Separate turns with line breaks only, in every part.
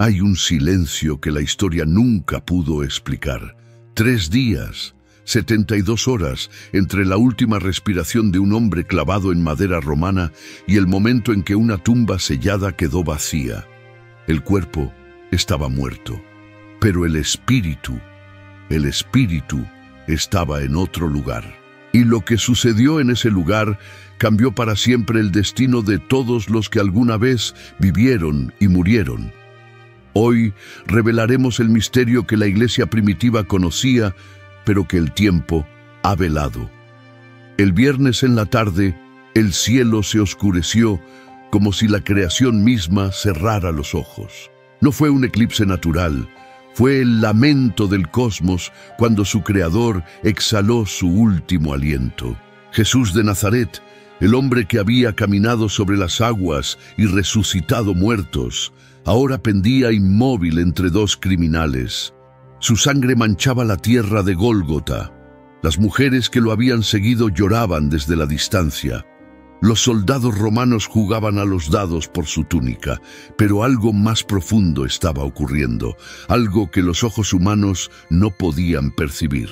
Hay un silencio que la historia nunca pudo explicar. 3 días, 72 horas, entre la última respiración de un hombre clavado en madera romana y el momento en que una tumba sellada quedó vacía. El cuerpo estaba muerto, pero el espíritu estaba en otro lugar. Y lo que sucedió en ese lugar cambió para siempre el destino de todos los que alguna vez vivieron y murieron. Hoy revelaremos el misterio que la iglesia primitiva conocía, pero que el tiempo ha velado. El viernes en la tarde, el cielo se oscureció como si la creación misma cerrara los ojos. No fue un eclipse natural, fue el lamento del cosmos cuando su creador exhaló su último aliento. Jesús de Nazaret, el hombre que había caminado sobre las aguas y resucitado muertos, ahora pendía inmóvil entre 2 criminales. Su sangre manchaba la tierra de Gólgota. Las mujeres que lo habían seguido lloraban desde la distancia. Los soldados romanos jugaban a los dados por su túnica, pero algo más profundo estaba ocurriendo, algo que los ojos humanos no podían percibir.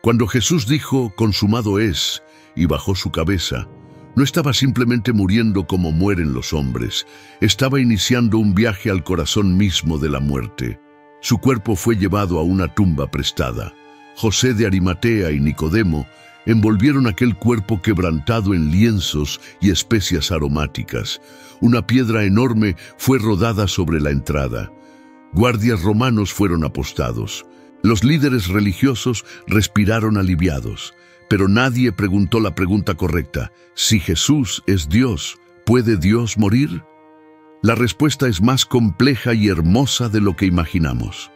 Cuando Jesús dijo, «Consumado es», y bajó su cabeza, no estaba simplemente muriendo como mueren los hombres, estaba iniciando un viaje al corazón mismo de la muerte. Su cuerpo fue llevado a una tumba prestada. José de Arimatea y Nicodemo envolvieron aquel cuerpo quebrantado en lienzos y especias aromáticas. Una piedra enorme fue rodada sobre la entrada. Guardias romanos fueron apostados. Los líderes religiosos respiraron aliviados. Pero nadie preguntó la pregunta correcta. Si Jesús es Dios, ¿puede Dios morir? La respuesta es más compleja y hermosa de lo que imaginamos.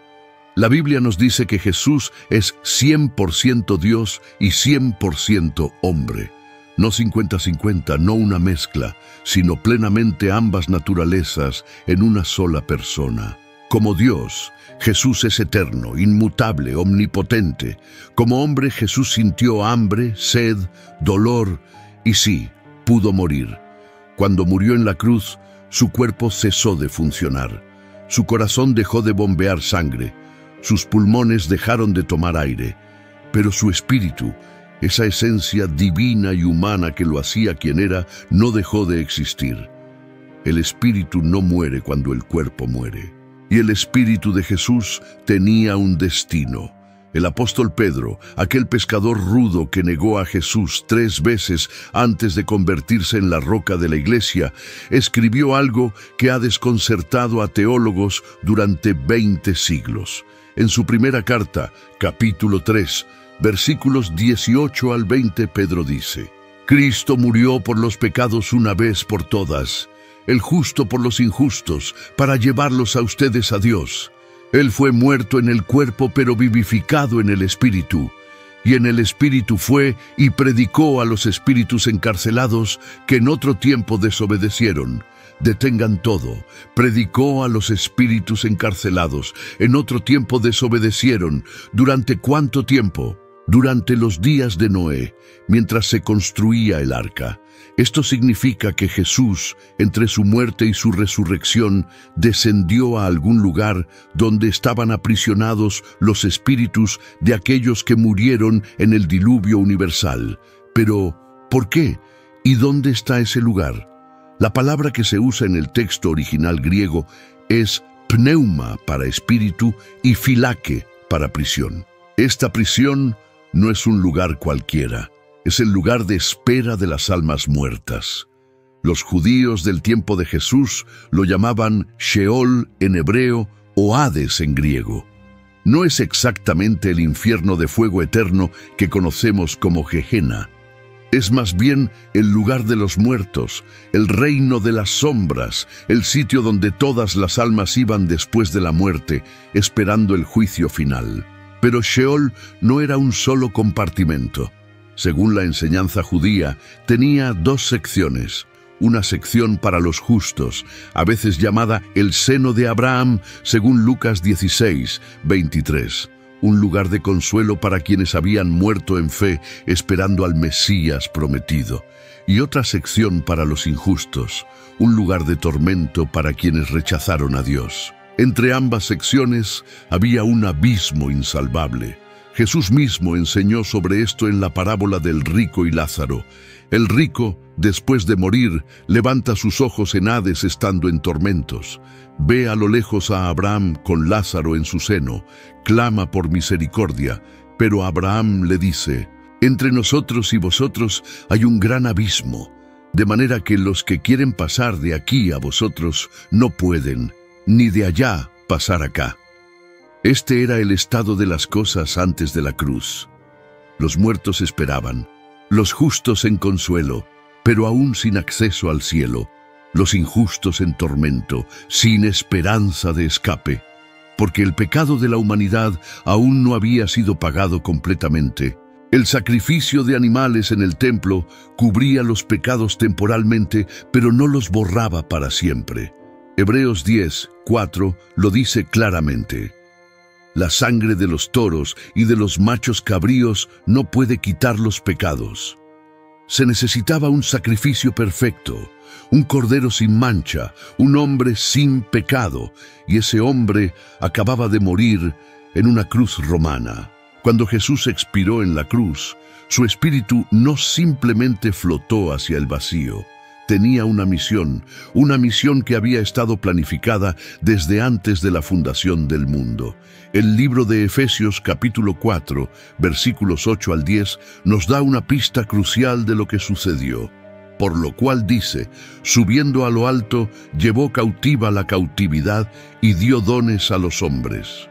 La Biblia nos dice que Jesús es 100% Dios y 100% hombre. No 50-50, no una mezcla, sino plenamente ambas naturalezas en una sola persona. Como Dios, Jesús es eterno, inmutable, omnipotente. Como hombre, Jesús sintió hambre, sed, dolor y sí, pudo morir. Cuando murió en la cruz, su cuerpo cesó de funcionar. Su corazón dejó de bombear sangre. Sus pulmones dejaron de tomar aire. Pero su espíritu, esa esencia divina y humana que lo hacía quien era, no dejó de existir. El espíritu no muere cuando el cuerpo muere. Y el espíritu de Jesús tenía un destino. El apóstol Pedro, aquel pescador rudo que negó a Jesús 3 veces antes de convertirse en la roca de la iglesia, escribió algo que ha desconcertado a teólogos durante 20 siglos. En su primera carta, capítulo 3, versículos 18 al 20, Pedro dice: «Cristo murió por los pecados una vez por todas, el justo por los injustos, para llevarlos a ustedes a Dios. Él fue muerto en el cuerpo, pero vivificado en el espíritu. Y en el espíritu fue y predicó a los espíritus encarcelados que en otro tiempo desobedecieron. Detengan todo. Predicó a los espíritus encarcelados. En otro tiempo desobedecieron. ¿Durante cuánto tiempo? Durante los días de Noé, mientras se construía el arca. Esto significa que Jesús, entre su muerte y su resurrección, descendió a algún lugar donde estaban aprisionados los espíritus de aquellos que murieron en el diluvio universal. Pero, ¿por qué? ¿Y dónde está ese lugar? La palabra que se usa en el texto original griego es pneuma para espíritu y phylake para prisión. Esta prisión no es un lugar cualquiera. Es el lugar de espera de las almas muertas. Los judíos del tiempo de Jesús lo llamaban Sheol en hebreo o Hades en griego. No es exactamente el infierno de fuego eterno que conocemos como Gehenna. Es más bien el lugar de los muertos, el reino de las sombras, el sitio donde todas las almas iban después de la muerte, esperando el juicio final. Pero Sheol no era un solo compartimento. Según la enseñanza judía, tenía 2 secciones. Una sección para los justos, a veces llamada el seno de Abraham, según Lucas 16, 23. Un lugar de consuelo para quienes habían muerto en fe, esperando al Mesías prometido. Y otra sección para los injustos, un lugar de tormento para quienes rechazaron a Dios. Entre ambas secciones había un abismo insalvable. Jesús mismo enseñó sobre esto en la parábola del rico y Lázaro. El rico, después de morir, levanta sus ojos en Hades estando en tormentos. Ve a lo lejos a Abraham con Lázaro en su seno, clama por misericordia, pero Abraham le dice: entre nosotros y vosotros hay un gran abismo, de manera que los que quieren pasar de aquí a vosotros no pueden, ni de allá pasar acá. Este era el estado de las cosas antes de la cruz. Los muertos esperaban, los justos en consuelo, pero aún sin acceso al cielo, los injustos en tormento, sin esperanza de escape, porque el pecado de la humanidad aún no había sido pagado completamente. El sacrificio de animales en el templo cubría los pecados temporalmente, pero no los borraba para siempre. Hebreos 10:4 lo dice claramente. La sangre de los toros y de los machos cabríos no puede quitar los pecados. Se necesitaba un sacrificio perfecto, un cordero sin mancha, un hombre sin pecado, y ese hombre acababa de morir en una cruz romana. Cuando Jesús expiró en la cruz, su espíritu no simplemente flotó hacia el vacío. Tenía una misión que había estado planificada desde antes de la fundación del mundo. El libro de Efesios capítulo 4, versículos 8 al 10, nos da una pista crucial de lo que sucedió. Por lo cual dice: subiendo a lo alto, llevó cautiva la cautividad y dio dones a los hombres.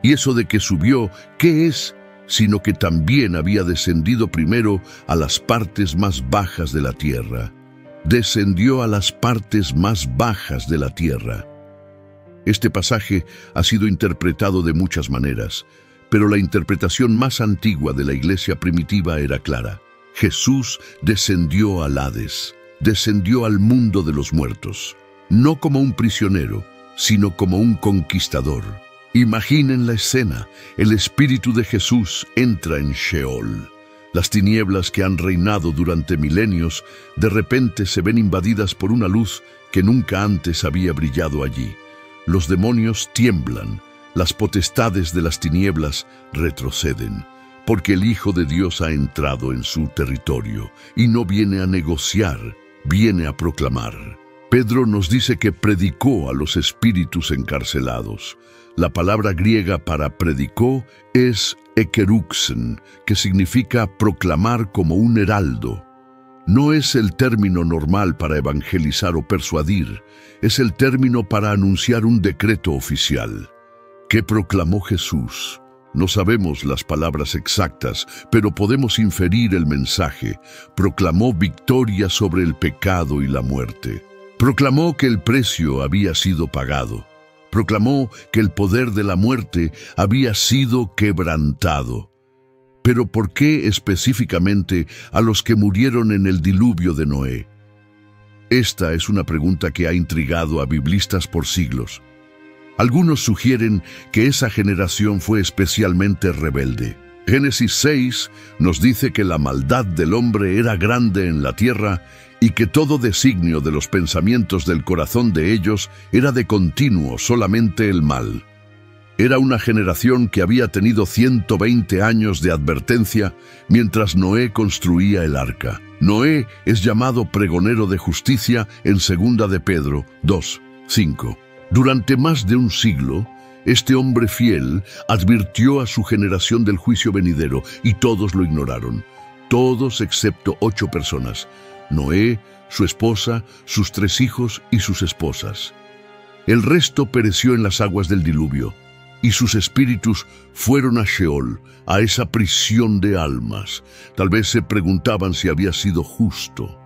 Y eso de que subió, ¿qué es? Sino que también había descendido primero a las partes más bajas de la tierra. Descendió a las partes más bajas de la tierra. Este pasaje ha sido interpretado de muchas maneras, pero la interpretación más antigua de la iglesia primitiva era clara. Jesús descendió al Hades, descendió al mundo de los muertos, no como un prisionero, sino como un conquistador. Imaginen la escena: el espíritu de Jesús entra en Sheol. Las tinieblas que han reinado durante milenios de repente se ven invadidas por una luz que nunca antes había brillado allí. Los demonios tiemblan, las potestades de las tinieblas retroceden, porque el Hijo de Dios ha entrado en su territorio y no viene a negociar, viene a proclamar. Pedro nos dice que predicó a los espíritus encarcelados. La palabra griega para predicó es ekeruxen, que significa proclamar como un heraldo. No es el término normal para evangelizar o persuadir, es el término para anunciar un decreto oficial. ¿Qué proclamó Jesús? No sabemos las palabras exactas, pero podemos inferir el mensaje. Proclamó victoria sobre el pecado y la muerte. Proclamó que el precio había sido pagado. Proclamó que el poder de la muerte había sido quebrantado. Pero ¿por qué específicamente a los que murieron en el diluvio de Noé? Esta es una pregunta que ha intrigado a biblistas por siglos. Algunos sugieren que esa generación fue especialmente rebelde. Génesis 6 nos dice que la maldad del hombre era grande en la tierra y que todo designio de los pensamientos del corazón de ellos era de continuo solamente el mal. Era una generación que había tenido 120 años de advertencia mientras Noé construía el arca. Noé es llamado pregonero de justicia en 2 de Pedro 2:5. Durante más de un siglo, este hombre fiel advirtió a su generación del juicio venidero y todos lo ignoraron. Todos excepto 8 personas: Noé, su esposa, sus 3 hijos y sus esposas. El resto pereció en las aguas del diluvio, y sus espíritus fueron a Sheol, a esa prisión de almas. Tal vez se preguntaban si había sido justo.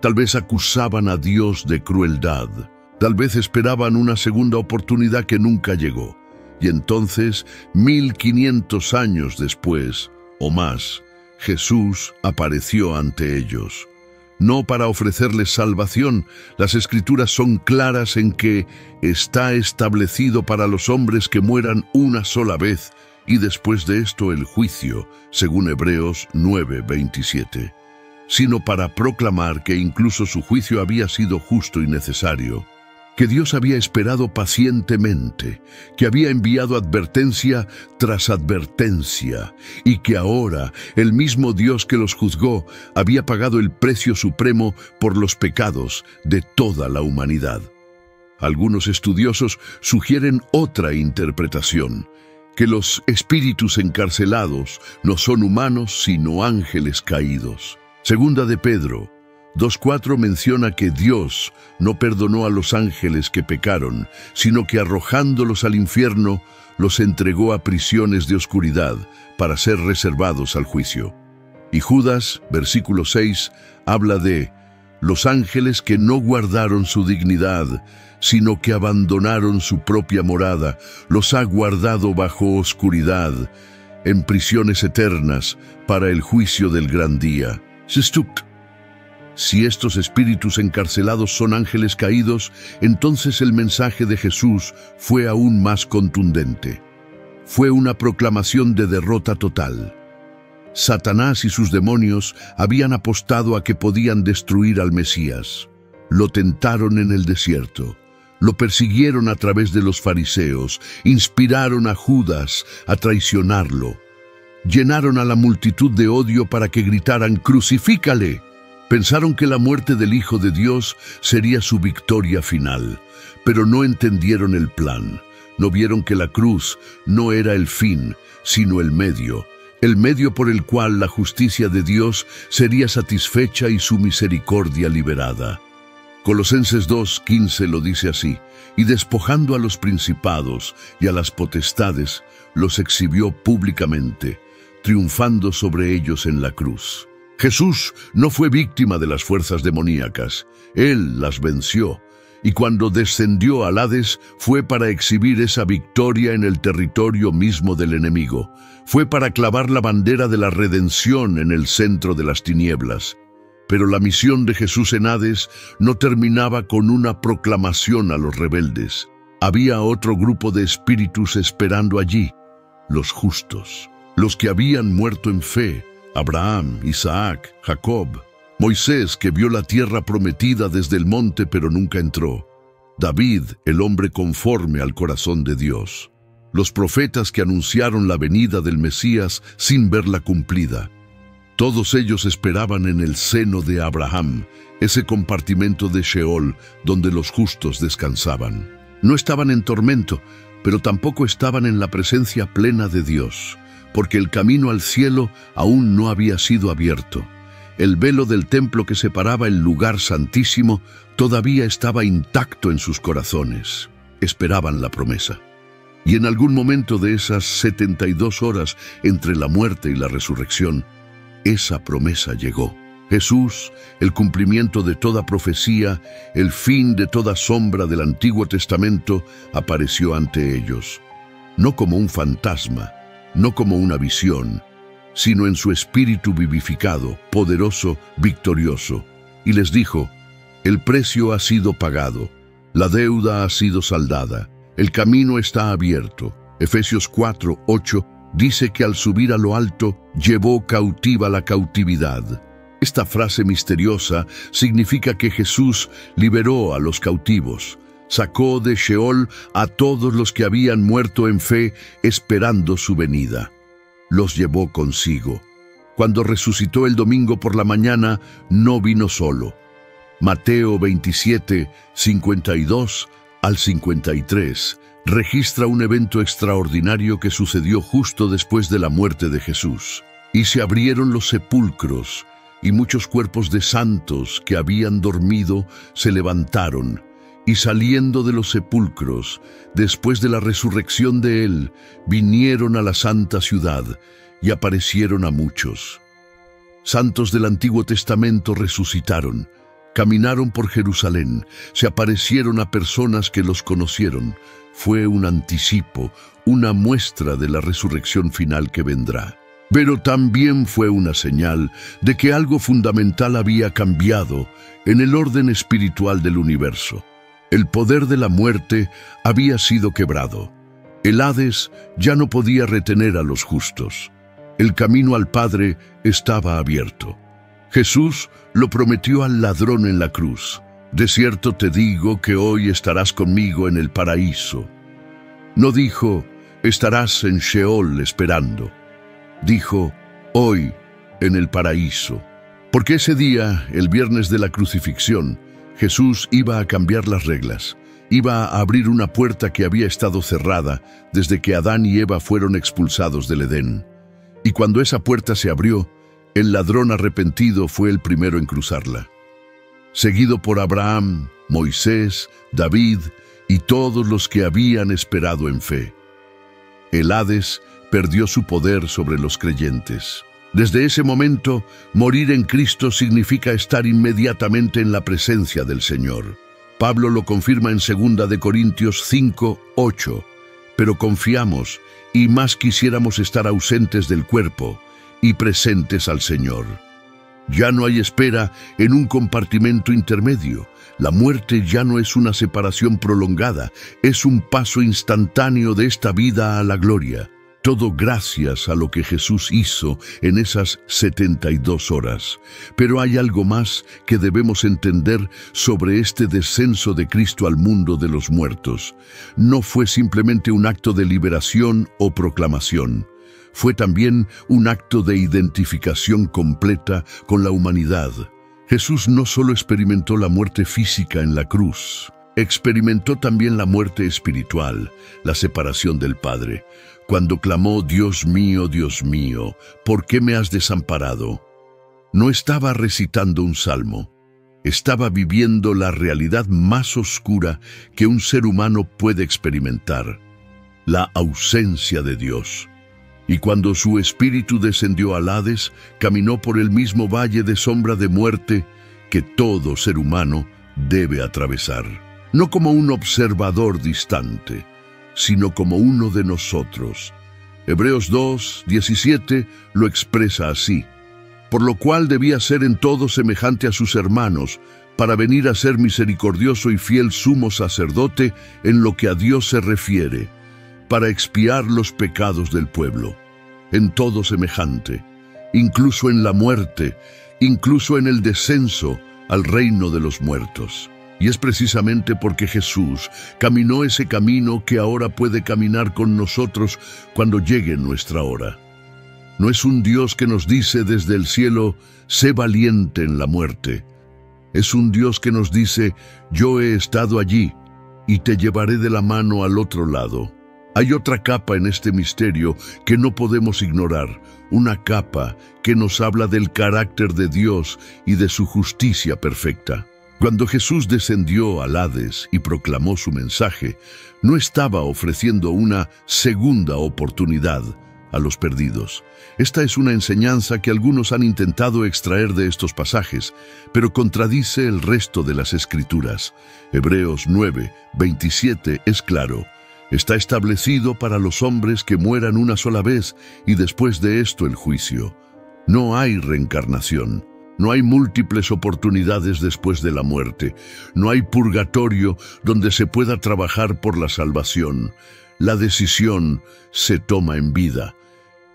Tal vez acusaban a Dios de crueldad. Tal vez esperaban una segunda oportunidad que nunca llegó. Y entonces, 1500 años después, o más, Jesús apareció ante ellos. No para ofrecerles salvación, las Escrituras son claras en que está establecido para los hombres que mueran una sola vez, y después de esto el juicio, según Hebreos 9:27, sino para proclamar que incluso su juicio había sido justo y necesario. que Dios había esperado pacientemente, que había enviado advertencia tras advertencia, y que ahora el mismo Dios que los juzgó había pagado el precio supremo por los pecados de toda la humanidad. Algunos estudiosos sugieren otra interpretación, que los espíritus encarcelados no son humanos sino ángeles caídos. Segunda de Pedro 2:4 menciona que Dios no perdonó a los ángeles que pecaron, sino que arrojándolos al infierno, los entregó a prisiones de oscuridad para ser reservados al juicio. Y Judas, versículo 6, habla de los ángeles que no guardaron su dignidad, sino que abandonaron su propia morada, los ha guardado bajo oscuridad, en prisiones eternas para el juicio del gran día. Si estos espíritus encarcelados son ángeles caídos, entonces el mensaje de Jesús fue aún más contundente. Fue una proclamación de derrota total. Satanás y sus demonios habían apostado a que podían destruir al Mesías. Lo tentaron en el desierto. Lo persiguieron a través de los fariseos, inspiraron a Judas a traicionarlo. Llenaron a la multitud de odio para que gritaran «¡Crucifícale!». Pensaron que la muerte del Hijo de Dios sería su victoria final, pero no entendieron el plan. No vieron que la cruz no era el fin, sino el medio por el cual la justicia de Dios sería satisfecha y su misericordia liberada. Colosenses 2:15 lo dice así: y despojando a los principados y a las potestades, los exhibió públicamente, triunfando sobre ellos en la cruz. Jesús no fue víctima de las fuerzas demoníacas, Él las venció, y cuando descendió al Hades fue para exhibir esa victoria en el territorio mismo del enemigo, fue para clavar la bandera de la redención en el centro de las tinieblas. Pero la misión de Jesús en Hades no terminaba con una proclamación a los rebeldes. Había otro grupo de espíritus esperando allí, los justos, los que habían muerto en fe, Abraham, Isaac, Jacob, Moisés, que vio la tierra prometida desde el monte pero nunca entró, David, el hombre conforme al corazón de Dios, los profetas que anunciaron la venida del Mesías sin verla cumplida. Todos ellos esperaban en el seno de Abraham, ese compartimento de Sheol donde los justos descansaban. No estaban en tormento, pero tampoco estaban en la presencia plena de Dios, porque el camino al cielo aún no había sido abierto. El velo del templo que separaba el lugar santísimo todavía estaba intacto en sus corazones. Esperaban la promesa. Y en algún momento de esas 72 horas entre la muerte y la resurrección, esa promesa llegó. Jesús, el cumplimiento de toda profecía, el fin de toda sombra del Antiguo Testamento, apareció ante ellos. No como un fantasma, no como una visión, sino en su espíritu vivificado, poderoso, victorioso. Y les dijo: el precio ha sido pagado, la deuda ha sido saldada, el camino está abierto. Efesios 4:8 dice que al subir a lo alto, llevó cautiva la cautividad. Esta frase misteriosa significa que Jesús liberó a los cautivos, sacó de Sheol a todos los que habían muerto en fe esperando su venida. Los llevó consigo. Cuando resucitó el domingo por la mañana, no vino solo. Mateo 27, 52 al 53, registra un evento extraordinario que sucedió justo después de la muerte de Jesús. Y se abrieron los sepulcros, y muchos cuerpos de santos que habían dormido se levantaron, y saliendo de los sepulcros, después de la resurrección de él, vinieron a la santa ciudad, y aparecieron a muchos. Santos del Antiguo Testamento resucitaron, caminaron por Jerusalén, se aparecieron a personas que los conocieron. Fue un anticipo, una muestra de la resurrección final que vendrá. Pero también fue una señal de que algo fundamental había cambiado en el orden espiritual del universo. El poder de la muerte había sido quebrado. El Hades ya no podía retener a los justos. El camino al Padre estaba abierto. Jesús lo prometió al ladrón en la cruz. De cierto te digo que hoy estarás conmigo en el paraíso. No dijo, estarás en Sheol esperando. Dijo, hoy en el paraíso. Porque ese día, el viernes de la crucifixión, Jesús iba a cambiar las reglas. Iba a abrir una puerta que había estado cerrada desde que Adán y Eva fueron expulsados del Edén. Y cuando esa puerta se abrió, el ladrón arrepentido fue el primero en cruzarla, seguido por Abraham, Moisés, David y todos los que habían esperado en fe. El Hades perdió su poder sobre los creyentes. Desde ese momento, morir en Cristo significa estar inmediatamente en la presencia del Señor. Pablo lo confirma en 2 de Corintios 5:8. Pero confiamos, y más quisiéramos estar ausentes del cuerpo y presentes al Señor. Ya no hay espera en un compartimento intermedio. La muerte ya no es una separación prolongada, es un paso instantáneo de esta vida a la gloria. Todo gracias a lo que Jesús hizo en esas 72 horas. Pero hay algo más que debemos entender sobre este descenso de Cristo al mundo de los muertos. No fue simplemente un acto de liberación o proclamación. Fue también un acto de identificación completa con la humanidad. Jesús no solo experimentó la muerte física en la cruz, experimentó también la muerte espiritual, la separación del Padre, cuando clamó, Dios mío, ¿por qué me has desamparado? No estaba recitando un salmo, estaba viviendo la realidad más oscura que un ser humano puede experimentar, la ausencia de Dios. Y cuando su espíritu descendió al Hades, caminó por el mismo valle de sombra de muerte que todo ser humano debe atravesar. No como un observador distante, sino como uno de nosotros. Hebreos 2:17 lo expresa así. Por lo cual debía ser en todo semejante a sus hermanos, para venir a ser misericordioso y fiel sumo sacerdote en lo que a Dios se refiere, para expiar los pecados del pueblo. En todo semejante, incluso en la muerte, incluso en el descenso al reino de los muertos. Y es precisamente porque Jesús caminó ese camino que ahora puede caminar con nosotros cuando llegue nuestra hora. No es un Dios que nos dice desde el cielo, sé valiente en la muerte. Es un Dios que nos dice, yo he estado allí y te llevaré de la mano al otro lado. Hay otra capa en este misterio que no podemos ignorar, una capa que nos habla del carácter de Dios y de su justicia perfecta. Cuando Jesús descendió al Hades y proclamó su mensaje, no estaba ofreciendo una segunda oportunidad a los perdidos. Esta es una enseñanza que algunos han intentado extraer de estos pasajes, pero contradice el resto de las Escrituras. Hebreos 9:27 es claro. Está establecido para los hombres que mueran una sola vez y después de esto el juicio. No hay reencarnación. No hay múltiples oportunidades después de la muerte. No hay purgatorio donde se pueda trabajar por la salvación. La decisión se toma en vida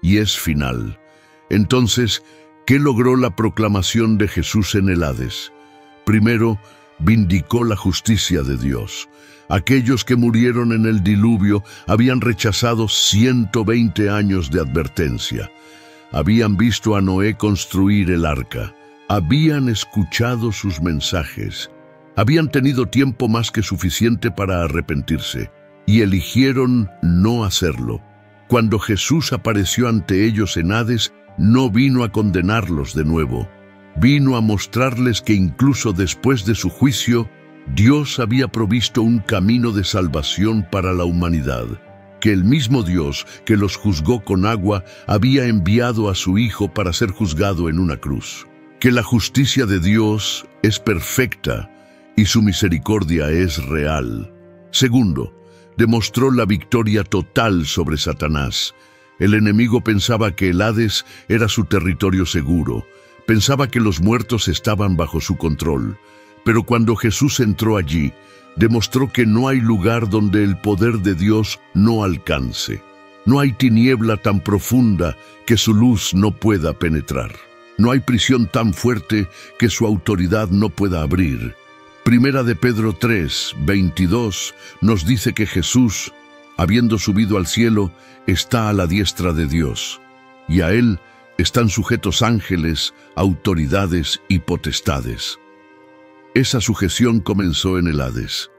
y es final. Entonces, ¿qué logró la proclamación de Jesús en el Hades? Primero, vindicó la justicia de Dios. Aquellos que murieron en el diluvio habían rechazado 120 años de advertencia. Habían visto a Noé construir el arca. Habían escuchado sus mensajes. Habían tenido tiempo más que suficiente para arrepentirse y eligieron no hacerlo. Cuando Jesús apareció ante ellos en Hades, no vino a condenarlos de nuevo. Vino a mostrarles que incluso después de su juicio, Dios había provisto un camino de salvación para la humanidad, que el mismo Dios que los juzgó con agua había enviado a su Hijo para ser juzgado en una cruz, que la justicia de Dios es perfecta y su misericordia es real. Segundo, demostró la victoria total sobre Satanás. El enemigo pensaba que el Hades era su territorio seguro, pensaba que los muertos estaban bajo su control. Pero cuando Jesús entró allí, demostró que no hay lugar donde el poder de Dios no alcance. No hay tiniebla tan profunda que su luz no pueda penetrar. No hay prisión tan fuerte que su autoridad no pueda abrir. Primera de Pedro 3, 22 nos dice que Jesús, habiendo subido al cielo, está a la diestra de Dios, y a Él están sujetos ángeles, autoridades y potestades. Esa sujeción comenzó en el Hades.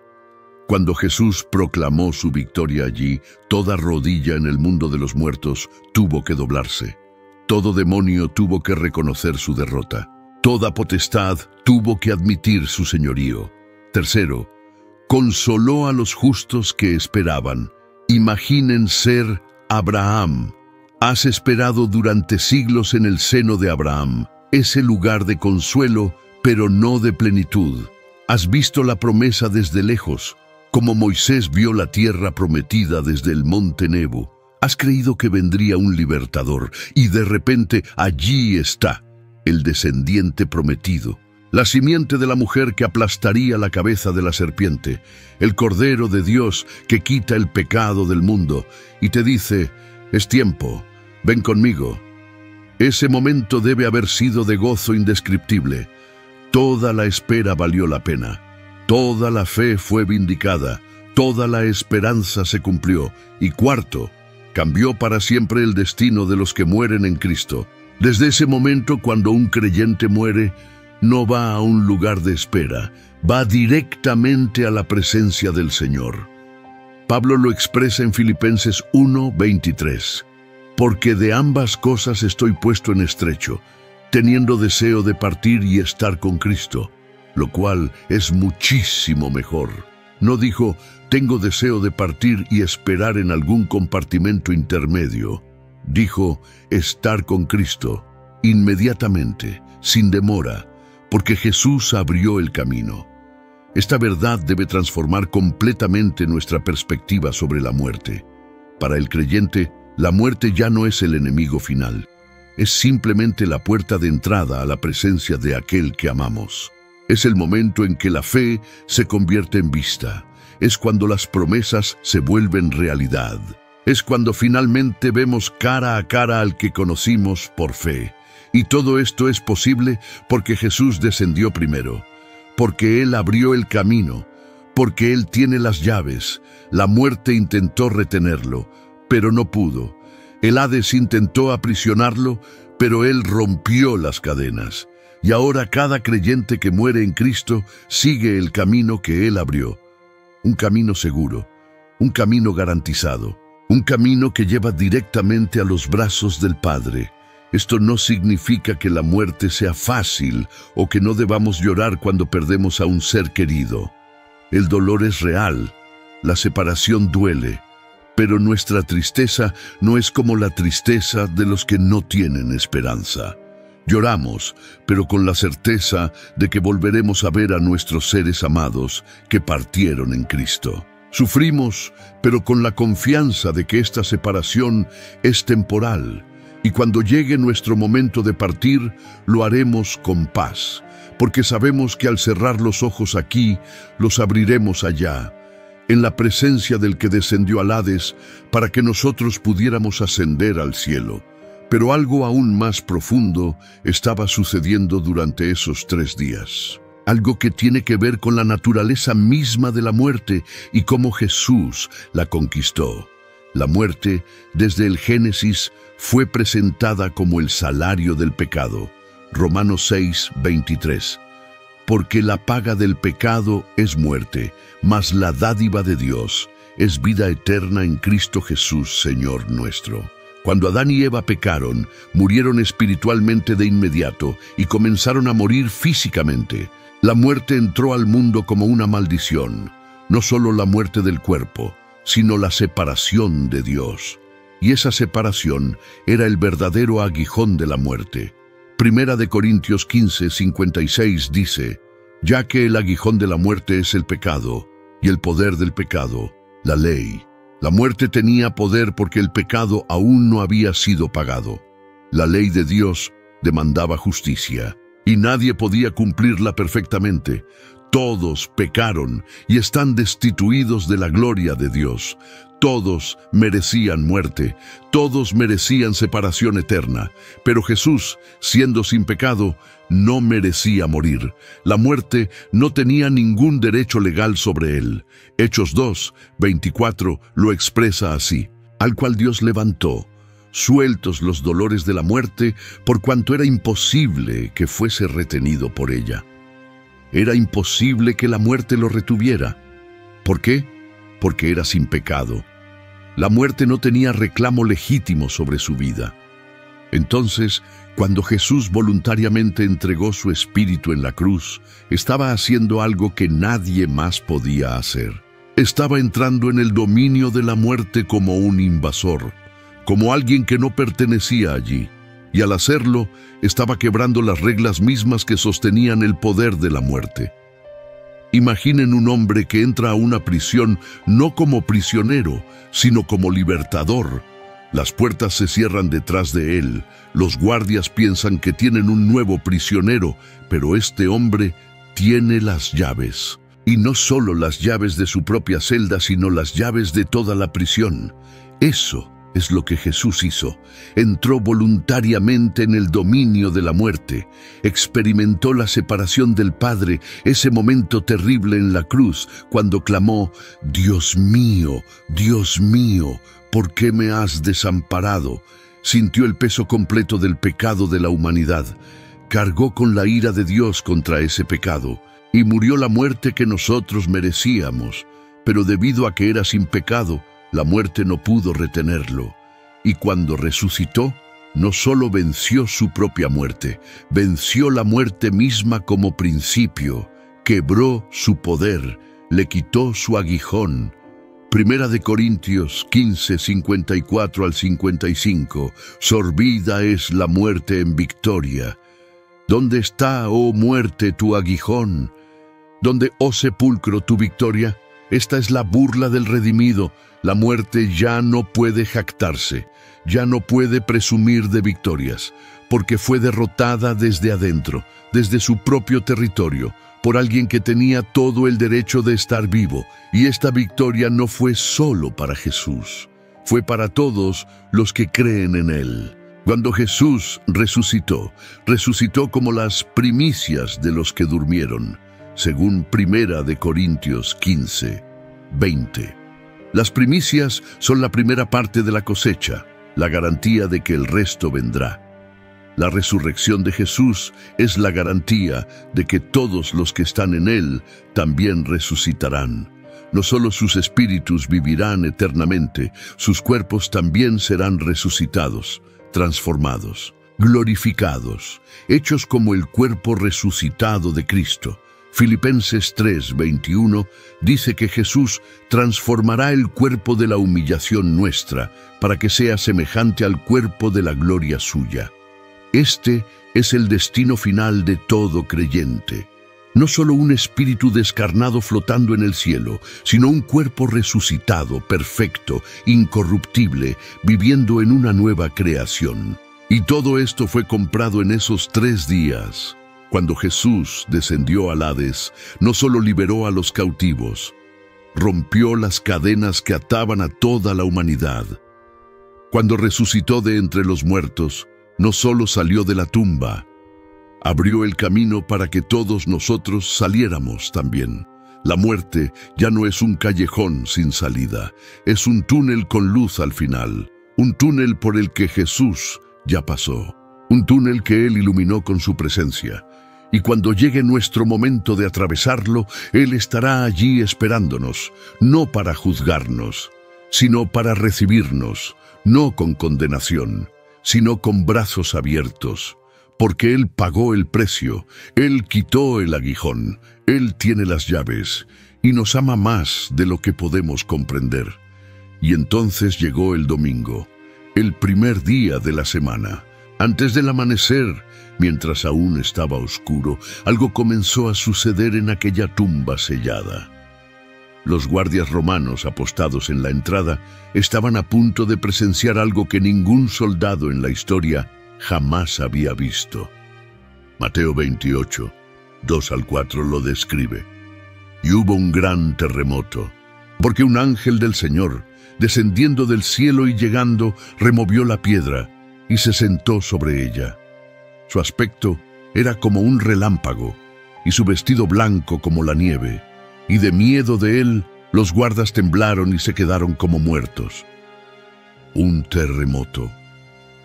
Cuando Jesús proclamó su victoria allí, toda rodilla en el mundo de los muertos tuvo que doblarse. Todo demonio tuvo que reconocer su derrota. Toda potestad tuvo que admitir su señorío. Tercero, consoló a los justos que esperaban. Imaginen ser Abraham. Has esperado durante siglos en el seno de Abraham, ese lugar de consuelo, pero no de plenitud. Has visto la promesa desde lejos, como Moisés vio la tierra prometida desde el monte Nebo. Has creído que vendría un libertador, y de repente allí está, el descendiente prometido, la simiente de la mujer que aplastaría la cabeza de la serpiente, el Cordero de Dios que quita el pecado del mundo, y te dice, es tiempo, ven conmigo. Ese momento debe haber sido de gozo indescriptible. Toda la espera valió la pena. Toda la fe fue vindicada, toda la esperanza se cumplió. Y cuarto, cambió para siempre el destino de los que mueren en Cristo. Desde ese momento, cuando un creyente muere, no va a un lugar de espera, va directamente a la presencia del Señor. Pablo lo expresa en Filipenses 1:23. Porque de ambas cosas estoy puesto en estrecho, teniendo deseo de partir y estar con Cristo, lo cual es muchísimo mejor. No dijo, tengo deseo de partir y esperar en algún compartimento intermedio. Dijo, estar con Cristo, inmediatamente, sin demora, porque Jesús abrió el camino. Esta verdad debe transformar completamente nuestra perspectiva sobre la muerte. Para el creyente, la muerte ya no es el enemigo final. Es simplemente la puerta de entrada a la presencia de aquel que amamos. Es el momento en que la fe se convierte en vista. Es cuando las promesas se vuelven realidad. Es cuando finalmente vemos cara a cara al que conocimos por fe. Y todo esto es posible porque Jesús descendió primero, porque Él abrió el camino, porque Él tiene las llaves. La muerte intentó retenerlo, pero no pudo. El Hades intentó aprisionarlo, pero Él rompió las cadenas. Y ahora cada creyente que muere en Cristo sigue el camino que Él abrió. Un camino seguro, un camino garantizado, un camino que lleva directamente a los brazos del Padre. Esto no significa que la muerte sea fácil o que no debamos llorar cuando perdemos a un ser querido. El dolor es real, la separación duele, pero nuestra tristeza no es como la tristeza de los que no tienen esperanza. Lloramos, pero con la certeza de que volveremos a ver a nuestros seres amados que partieron en Cristo. Sufrimos, pero con la confianza de que esta separación es temporal, y cuando llegue nuestro momento de partir, lo haremos con paz, porque sabemos que al cerrar los ojos aquí, los abriremos allá, en la presencia del que descendió al Hades, para que nosotros pudiéramos ascender al cielo. Pero algo aún más profundo estaba sucediendo durante esos 3 días. Algo que tiene que ver con la naturaleza misma de la muerte y cómo Jesús la conquistó. La muerte, desde el Génesis, fue presentada como el salario del pecado. Romanos 6:23. Porque la paga del pecado es muerte, mas la dádiva de Dios es vida eterna en Cristo Jesús, Señor nuestro. Cuando Adán y Eva pecaron, murieron espiritualmente de inmediato y comenzaron a morir físicamente. La muerte entró al mundo como una maldición, no solo la muerte del cuerpo, sino la separación de Dios. Y esa separación era el verdadero aguijón de la muerte. Primera de Corintios 15:56 dice, ya que el aguijón de la muerte es el pecado, y el poder del pecado, la ley. La muerte tenía poder porque el pecado aún no había sido pagado. La ley de Dios demandaba justicia, y nadie podía cumplirla perfectamente. Todos pecaron y están destituidos de la gloria de Dios. Todos merecían muerte, todos merecían separación eterna, pero Jesús, siendo sin pecado, no merecía morir. La muerte no tenía ningún derecho legal sobre él. Hechos 2:24 lo expresa así: al cual Dios levantó, sueltos los dolores de la muerte, por cuanto era imposible que fuese retenido por ella. Era imposible que la muerte lo retuviera. ¿Por qué? Porque era sin pecado. La muerte no tenía reclamo legítimo sobre su vida. Entonces, cuando Jesús voluntariamente entregó su espíritu en la cruz, estaba haciendo algo que nadie más podía hacer. Estaba entrando en el dominio de la muerte como un invasor, como alguien que no pertenecía allí. Y al hacerlo, estaba quebrando las reglas mismas que sostenían el poder de la muerte. Imaginen un hombre que entra a una prisión no como prisionero, sino como libertador. Las puertas se cierran detrás de él. Los guardias piensan que tienen un nuevo prisionero, pero este hombre tiene las llaves. Y no solo las llaves de su propia celda, sino las llaves de toda la prisión. Eso es lo que Jesús hizo. Entró voluntariamente en el dominio de la muerte. Experimentó la separación del Padre, ese momento terrible en la cruz, cuando clamó: Dios mío, ¿por qué me has desamparado? Sintió el peso completo del pecado de la humanidad. Cargó con la ira de Dios contra ese pecado, y murió la muerte que nosotros merecíamos. Pero debido a que era sin pecado, la muerte no pudo retenerlo. Y cuando resucitó, no solo venció su propia muerte, venció la muerte misma como principio, quebró su poder, le quitó su aguijón. Primera de Corintios 15, 54 al 55. Sorbida es la muerte en victoria. ¿Dónde está, oh muerte, tu aguijón? ¿Dónde, oh sepulcro, tu victoria? Esta es la burla del redimido. La muerte ya no puede jactarse, ya no puede presumir de victorias, porque fue derrotada desde adentro, desde su propio territorio, por alguien que tenía todo el derecho de estar vivo. Y esta victoria no fue solo para Jesús, fue para todos los que creen en Él. Cuando Jesús resucitó, resucitó como las primicias de los que durmieron, según Primera de Corintios 15, 20. Las primicias son la primera parte de la cosecha, la garantía de que el resto vendrá. La resurrección de Jesús es la garantía de que todos los que están en Él también resucitarán. No solo sus espíritus vivirán eternamente, sus cuerpos también serán resucitados, transformados, glorificados, hechos como el cuerpo resucitado de Cristo. Filipenses 3:21 dice que Jesús transformará el cuerpo de la humillación nuestra para que sea semejante al cuerpo de la gloria suya. Este es el destino final de todo creyente. No solo un espíritu descarnado flotando en el cielo, sino un cuerpo resucitado, perfecto, incorruptible, viviendo en una nueva creación. Y todo esto fue comprado en esos 3 días. Cuando Jesús descendió al Hades, no solo liberó a los cautivos, rompió las cadenas que ataban a toda la humanidad. Cuando resucitó de entre los muertos, no solo salió de la tumba, abrió el camino para que todos nosotros saliéramos también. La muerte ya no es un callejón sin salida, es un túnel con luz al final, un túnel por el que Jesús ya pasó, un túnel que Él iluminó con su presencia. Y cuando llegue nuestro momento de atravesarlo, Él estará allí esperándonos, no para juzgarnos, sino para recibirnos, no con condenación, sino con brazos abiertos, porque Él pagó el precio, Él quitó el aguijón, Él tiene las llaves, y nos ama más de lo que podemos comprender. Y entonces llegó el domingo, el primer día de la semana. Antes del amanecer, mientras aún estaba oscuro, algo comenzó a suceder en aquella tumba sellada. Los guardias romanos apostados en la entrada estaban a punto de presenciar algo que ningún soldado en la historia jamás había visto. Mateo 28, 2 al 4 lo describe. y hubo un gran terremoto, porque un ángel del Señor, descendiendo del cielo y llegando, removió la piedra y se sentó sobre ella. Su aspecto era como un relámpago, y su vestido blanco como la nieve, y de miedo de él los guardas temblaron y se quedaron como muertos. Un terremoto,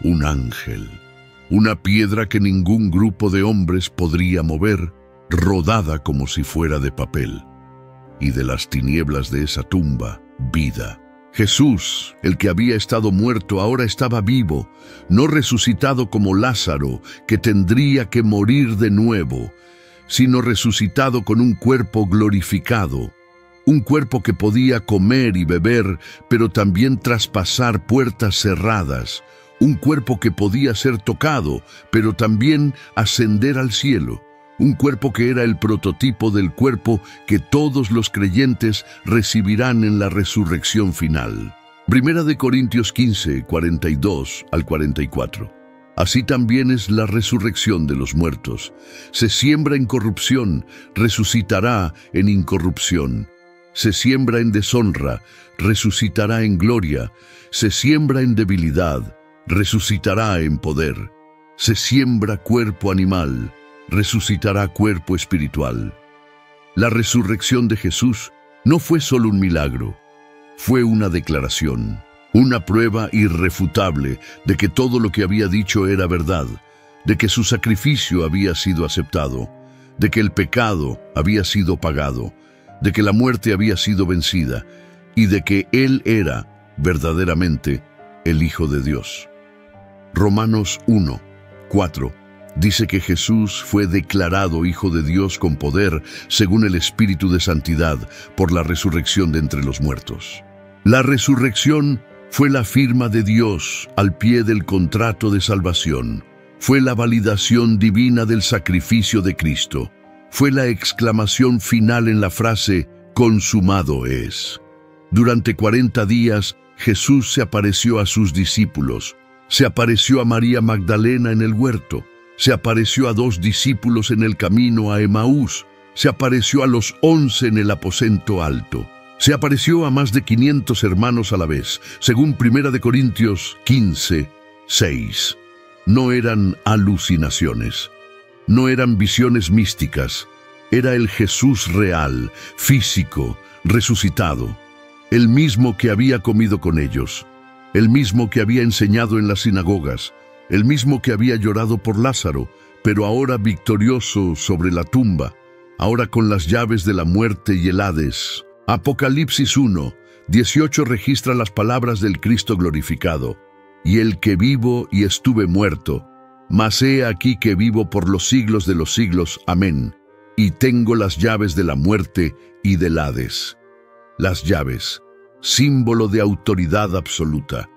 un ángel, una piedra que ningún grupo de hombres podría mover, rodada como si fuera de papel. Y de las tinieblas de esa tumba, vida. Jesús, el que había estado muerto, ahora estaba vivo, no resucitado como Lázaro, que tendría que morir de nuevo, sino resucitado con un cuerpo glorificado, un cuerpo que podía comer y beber, pero también traspasar puertas cerradas, un cuerpo que podía ser tocado, pero también ascender al cielo, un cuerpo que era el prototipo del cuerpo que todos los creyentes recibirán en la resurrección final. Primera de Corintios 15, 42 al 44. Así también es la resurrección de los muertos. Se siembra en corrupción, resucitará en incorrupción. Se siembra en deshonra, resucitará en gloria. Se siembra en debilidad, resucitará en poder. Se siembra cuerpo animal, resucitará cuerpo espiritual. La resurrección de Jesús no fue solo un milagro, fue una declaración, una prueba irrefutable de que todo lo que había dicho era verdad, de que su sacrificio había sido aceptado, de que el pecado había sido pagado, de que la muerte había sido vencida y de que Él era verdaderamente el Hijo de Dios. Romanos 1, 4 dice que Jesús fue declarado Hijo de Dios con poder según el Espíritu de Santidad por la resurrección de entre los muertos. La resurrección fue la firma de Dios al pie del contrato de salvación. Fue la validación divina del sacrificio de Cristo. Fue la exclamación final en la frase «consumado es». Durante 40 días, Jesús se apareció a sus discípulos. Se apareció a María Magdalena en el huerto. Se apareció a 2 discípulos en el camino a Emaús. Se apareció a los 11 en el aposento alto. Se apareció a más de 500 hermanos a la vez, según 1 de Corintios 15, 6. No eran alucinaciones, no eran visiones místicas, era el Jesús real, físico, resucitado, el mismo que había comido con ellos, el mismo que había enseñado en las sinagogas, el mismo que había llorado por Lázaro, pero ahora victorioso sobre la tumba, ahora con las llaves de la muerte y el Hades. Apocalipsis 1, 18 registra las palabras del Cristo glorificado. Y el que vivo y estuve muerto, mas he aquí que vivo por los siglos de los siglos. Amén. Y tengo las llaves de la muerte y del Hades. Las llaves, símbolo de autoridad absoluta.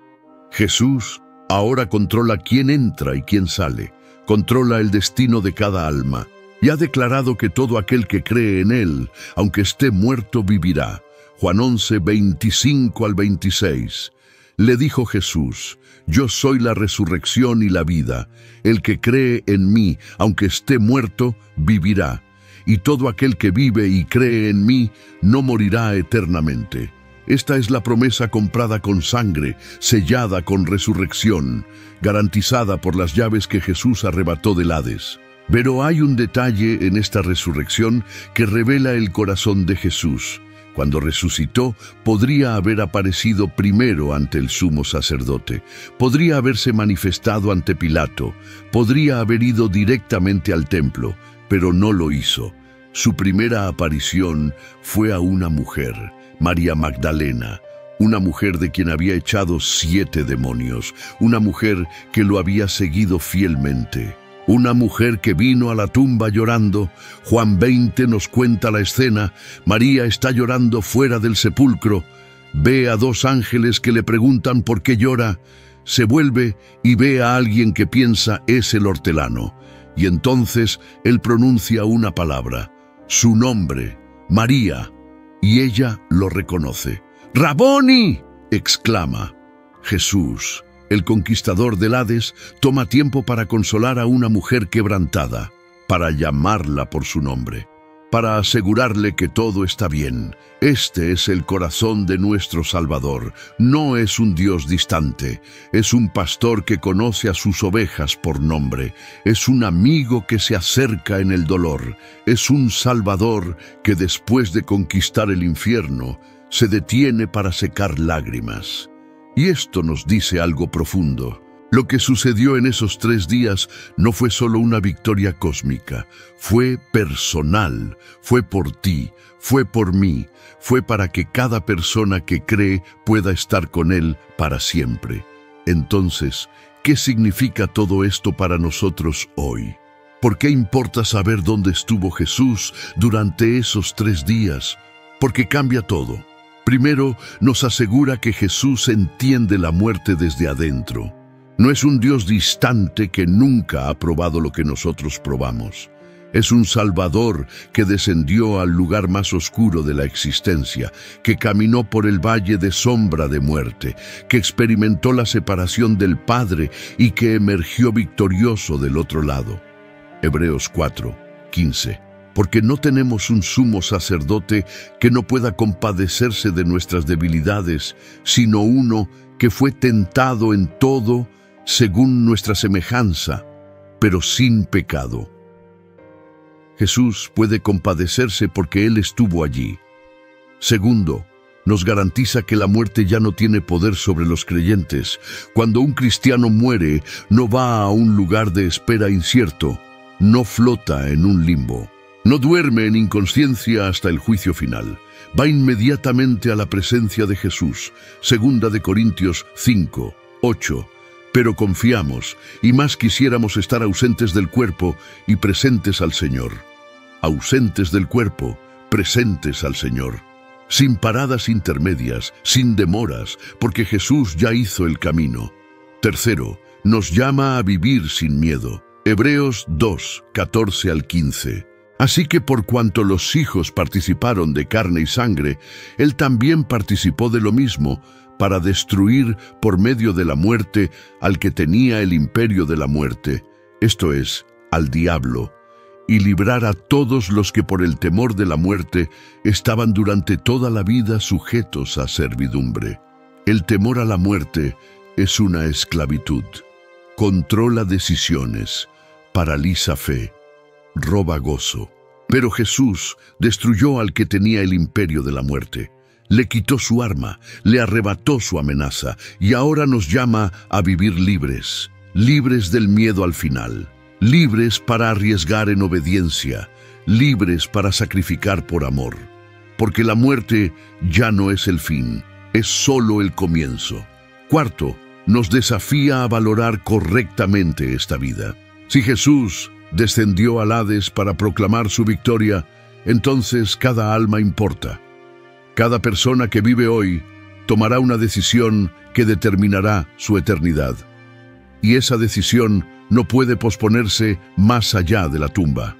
Jesús ahora controla quién entra y quién sale, controla el destino de cada alma, y ha declarado que todo aquel que cree en Él, aunque esté muerto, vivirá. Juan 11, 25 al 26. Le dijo Jesús: yo soy la resurrección y la vida. El que cree en mí, aunque esté muerto, vivirá. Y todo aquel que vive y cree en mí, no morirá eternamente. Esta es la promesa comprada con sangre, sellada con resurrección, garantizada por las llaves que Jesús arrebató del Hades. Pero hay un detalle en esta resurrección que revela el corazón de Jesús. Cuando resucitó, podría haber aparecido primero ante el sumo sacerdote, podría haberse manifestado ante Pilato, podría haber ido directamente al templo, pero no lo hizo. Su primera aparición fue a una mujer, María Magdalena, una mujer de quien había echado 7 demonios, una mujer que lo había seguido fielmente. Una mujer que vino a la tumba llorando. Juan 20 nos cuenta la escena. María está llorando fuera del sepulcro. Ve a 2 ángeles que le preguntan por qué llora. Se vuelve y ve a alguien que piensa es el hortelano. Y entonces él pronuncia una palabra, su nombre, María, y ella lo reconoce. ¡Raboni!, exclama. Jesús, el conquistador del Hades, toma tiempo para consolar a una mujer quebrantada, para llamarla por su nombre. para asegurarle que todo está bien. Este es el corazón de nuestro Salvador. No es un Dios distante, es un pastor que conoce a sus ovejas por nombre. Es un amigo que se acerca en el dolor. Es un Salvador que después de conquistar el infierno, se detiene para secar lágrimas. Y esto nos dice algo profundo. Lo que sucedió en esos 3 días no fue solo una victoria cósmica, fue personal, fue por ti, fue por mí, fue para que cada persona que cree pueda estar con Él para siempre. Entonces, ¿qué significa todo esto para nosotros hoy? ¿Por qué importa saber dónde estuvo Jesús durante esos 3 días? Porque cambia todo. Primero, nos asegura que Jesús entiende la muerte desde adentro. No es un Dios distante que nunca ha probado lo que nosotros probamos. Es un Salvador que descendió al lugar más oscuro de la existencia, que caminó por el valle de sombra de muerte, que experimentó la separación del Padre y que emergió victorioso del otro lado. Hebreos 4:15. Porque no tenemos un sumo sacerdote que no pueda compadecerse de nuestras debilidades, sino uno que fue tentado en todo, según nuestra semejanza, pero sin pecado. Jesús puede compadecerse porque Él estuvo allí. Segundo, nos garantiza que la muerte ya no tiene poder sobre los creyentes. Cuando un cristiano muere, no va a un lugar de espera incierto, no flota en un limbo, no duerme en inconsciencia hasta el juicio final. Va inmediatamente a la presencia de Jesús. 2 Corintios 5:8. Pero confiamos, y más quisiéramos estar ausentes del cuerpo y presentes al Señor. Ausentes del cuerpo, presentes al Señor. Sin paradas intermedias, sin demoras, porque Jesús ya hizo el camino. Tercero, nos llama a vivir sin miedo. Hebreos 2:14 al 15. Así que por cuanto los hijos participaron de carne y sangre, Él también participó de lo mismo, para destruir por medio de la muerte al que tenía el imperio de la muerte, esto es, al diablo, y librar a todos los que por el temor de la muerte estaban durante toda la vida sujetos a servidumbre. El temor a la muerte es una esclavitud. Controla decisiones, paraliza fe, roba gozo. Pero Jesús destruyó al que tenía el imperio de la muerte. Le quitó su arma, le arrebató su amenaza y ahora nos llama a vivir libres, libres del miedo al final, libres para arriesgar en obediencia, libres para sacrificar por amor. Porque la muerte ya no es el fin, es solo el comienzo. Cuarto, nos desafía a valorar correctamente esta vida. Si Jesús descendió al Hades para proclamar su victoria, entonces cada alma importa. Cada persona que vive hoy tomará una decisión que determinará su eternidad. Y esa decisión no puede posponerse más allá de la tumba.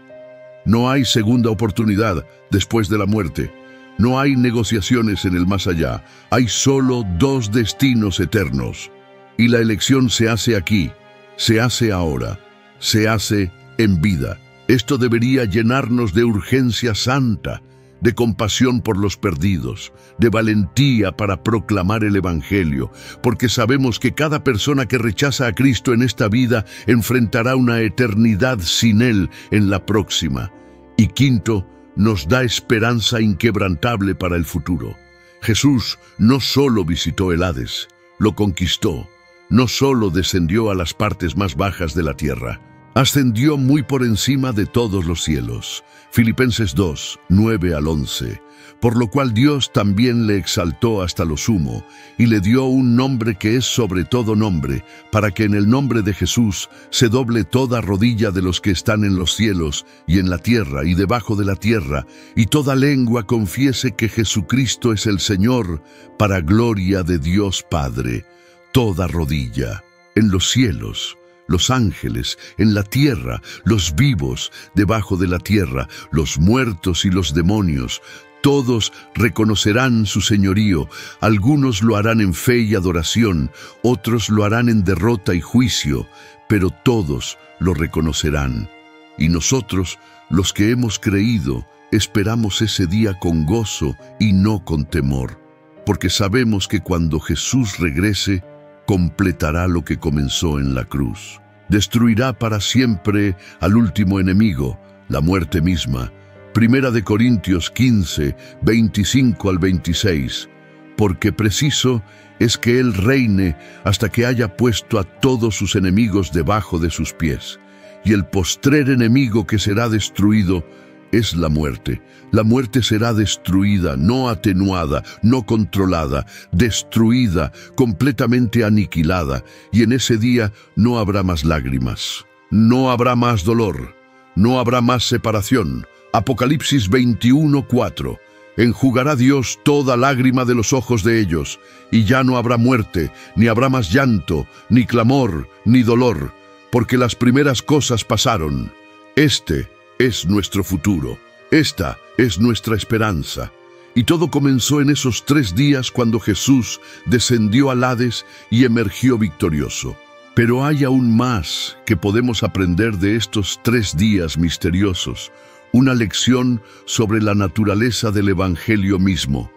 No hay segunda oportunidad después de la muerte. No hay negociaciones en el más allá. Hay solo 2 destinos eternos. Y la elección se hace aquí, se hace ahora, se hace en vida. Esto debería llenarnos de urgencia santa, de compasión por los perdidos, de valentía para proclamar el Evangelio, porque sabemos que cada persona que rechaza a Cristo en esta vida enfrentará una eternidad sin Él en la próxima. Y quinto, nos da esperanza inquebrantable para el futuro. Jesús no solo visitó el Hades, lo conquistó, no solo descendió a las partes más bajas de la tierra, ascendió muy por encima de todos los cielos. Filipenses 2:9 al 11. Por lo cual Dios también le exaltó hasta lo sumo, y le dio un nombre que es sobre todo nombre, para que en el nombre de Jesús se doble toda rodilla de los que están en los cielos, y en la tierra, y debajo de la tierra, y toda lengua confiese que Jesucristo es el Señor, para gloria de Dios Padre. Toda rodilla, en los cielos, los ángeles, en la tierra, los vivos, debajo de la tierra, los muertos y los demonios, todos reconocerán su señorío. Algunos lo harán en fe y adoración, otros lo harán en derrota y juicio, pero todos lo reconocerán. Y nosotros, los que hemos creído esperamos ese día con gozo y no con temor, porque sabemos que cuando Jesús regrese, completará lo que comenzó en la cruz. Destruirá para siempre al último enemigo, la muerte misma. Primera de Corintios 15, 25 al 26. Porque preciso es que Él reine hasta que haya puesto a todos sus enemigos debajo de sus pies. Y el postrer enemigo que será destruido es la muerte. La muerte será destruida, no atenuada, no controlada, destruida, completamente aniquilada, y en ese día no habrá más lágrimas, no habrá más dolor, no habrá más separación. Apocalipsis 21:4. Enjugará Dios toda lágrima de los ojos de ellos, y ya no habrá muerte, ni habrá más llanto, ni clamor, ni dolor, porque las primeras cosas pasaron. Este es nuestro futuro. Esta es nuestra esperanza. Y todo comenzó en esos 3 días cuando Jesús descendió al Hades y emergió victorioso. Pero hay aún más que podemos aprender de estos 3 días misteriosos, una lección sobre la naturaleza del Evangelio mismo,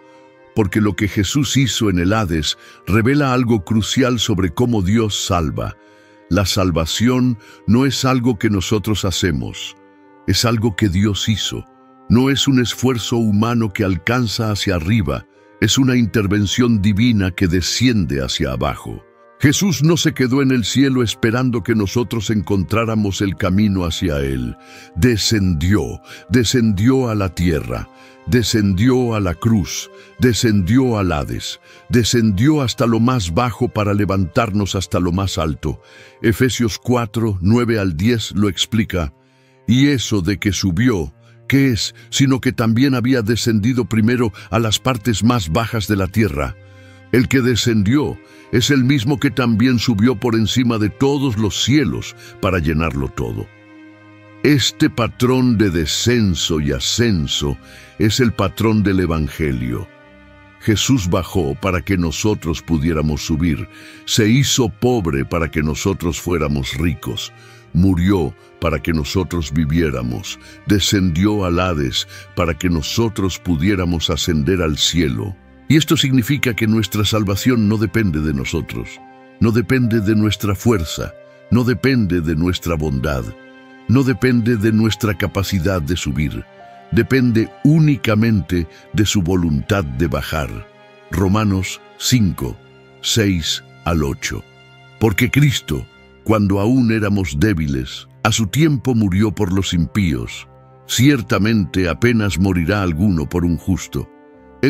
porque lo que Jesús hizo en el Hades revela algo crucial sobre cómo Dios salva. La salvación no es algo que nosotros hacemos, es algo que Dios hizo. No es un esfuerzo humano que alcanza hacia arriba, es una intervención divina que desciende hacia abajo. Jesús no se quedó en el cielo esperando que nosotros encontráramos el camino hacia Él. Descendió a la tierra, descendió a la cruz, descendió al Hades, descendió hasta lo más bajo para levantarnos hasta lo más alto. Efesios 4, 9 al 10 lo explica. Y eso de que subió, ¿qué es? Sino que también había descendido primero a las partes más bajas de la tierra. El que descendió es el mismo que también subió por encima de todos los cielos para llenarlo todo. Este patrón de descenso y ascenso es el patrón del Evangelio. Jesús bajó para que nosotros pudiéramos subir, se hizo pobre para que nosotros fuéramos ricos, murió para que nosotros viviéramos, descendió al Hades para que nosotros pudiéramos ascender al cielo. Y esto significa que nuestra salvación no depende de nosotros, no depende de nuestra fuerza, no depende de nuestra bondad, no depende de nuestra capacidad de subir, depende únicamente de su voluntad de bajar. Romanos 5, 6 al 8. Porque Cristo, cuando aún éramos débiles, a su tiempo murió por los impíos. Ciertamente apenas morirá alguno por un justo.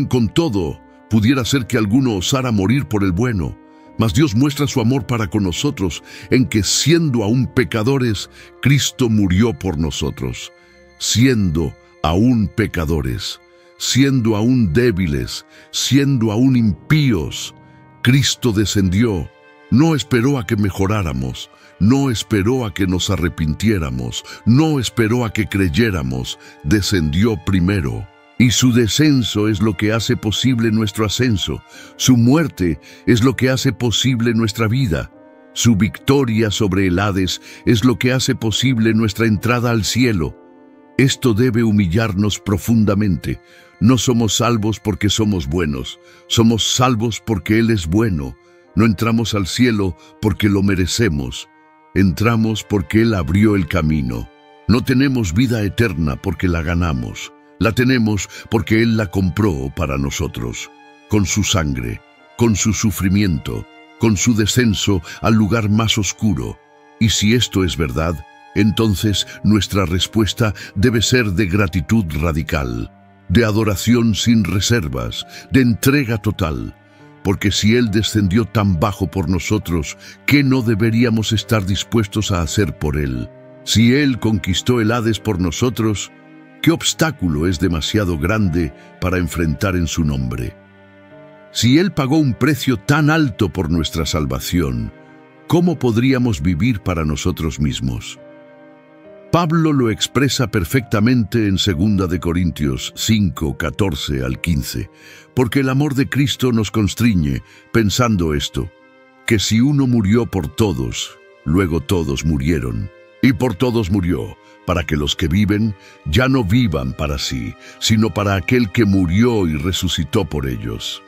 Con todo, pudiera ser que alguno osara morir por el bueno, mas Dios muestra su amor para con nosotros en que, siendo aún pecadores, Cristo murió por nosotros. Siendo aún pecadores, siendo aún débiles, siendo aún impíos, Cristo descendió. No esperó a que mejoráramos, no esperó a que nos arrepintiéramos, no esperó a que creyéramos, descendió primero. Y su descenso es lo que hace posible nuestro ascenso. Su muerte es lo que hace posible nuestra vida. Su victoria sobre el Hades es lo que hace posible nuestra entrada al cielo. Esto debe humillarnos profundamente. No somos salvos porque somos buenos. Somos salvos porque Él es bueno. No entramos al cielo porque lo merecemos. Entramos porque Él abrió el camino. No tenemos vida eterna porque la ganamos. La tenemos porque Él la compró para nosotros, con su sangre, con su sufrimiento, con su descenso al lugar más oscuro. Y si esto es verdad, entonces nuestra respuesta debe ser de gratitud radical, de adoración sin reservas, de entrega total. Porque si Él descendió tan bajo por nosotros, ¿qué no deberíamos estar dispuestos a hacer por Él? Si Él conquistó el Hades por nosotros, ¿qué obstáculo es demasiado grande para enfrentar en su nombre? Si Él pagó un precio tan alto por nuestra salvación, ¿cómo podríamos vivir para nosotros mismos? Pablo lo expresa perfectamente en 2 de Corintios 5, 14 al 15, porque el amor de Cristo nos constriñe, pensando esto, que si uno murió por todos, luego todos murieron. y por todos murió, para que los que viven ya no vivan para sí, sino para aquel que murió y resucitó por ellos.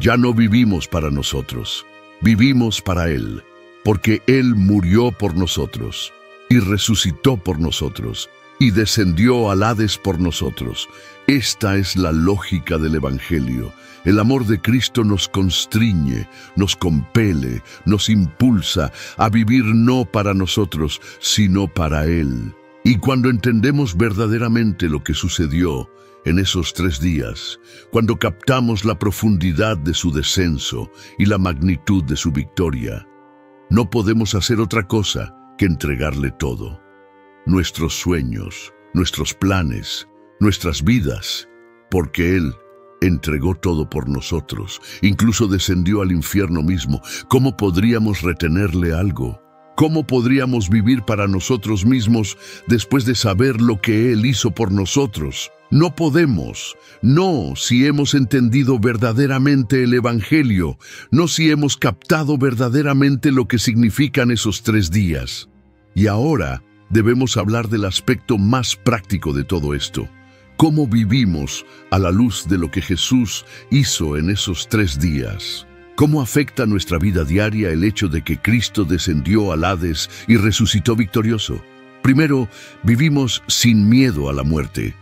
Ya no vivimos para nosotros, vivimos para Él, porque Él murió por nosotros, y resucitó por nosotros, y descendió al Hades por nosotros. Esta es la lógica del Evangelio. El amor de Cristo nos constriñe, nos compele, nos impulsa a vivir no para nosotros, sino para Él. Y cuando entendemos verdaderamente lo que sucedió en esos 3 días, cuando captamos la profundidad de su descenso y la magnitud de su victoria, no podemos hacer otra cosa que entregarle todo. Nuestros sueños, nuestros planes, nuestras vidas, porque Él entregó todo por nosotros, incluso descendió al infierno mismo. ¿Cómo podríamos retenerle algo? ¿Cómo podríamos vivir para nosotros mismos después de saber lo que Él hizo por nosotros? No podemos, no si hemos entendido verdaderamente el Evangelio, no si hemos captado verdaderamente lo que significan esos 3 días. Y ahora debemos hablar del aspecto más práctico de todo esto. ¿Cómo vivimos a la luz de lo que Jesús hizo en esos 3 días? ¿Cómo afecta nuestra vida diaria el hecho de que Cristo descendió al Hades y resucitó victorioso? Primero, vivimos sin miedo a la muerte.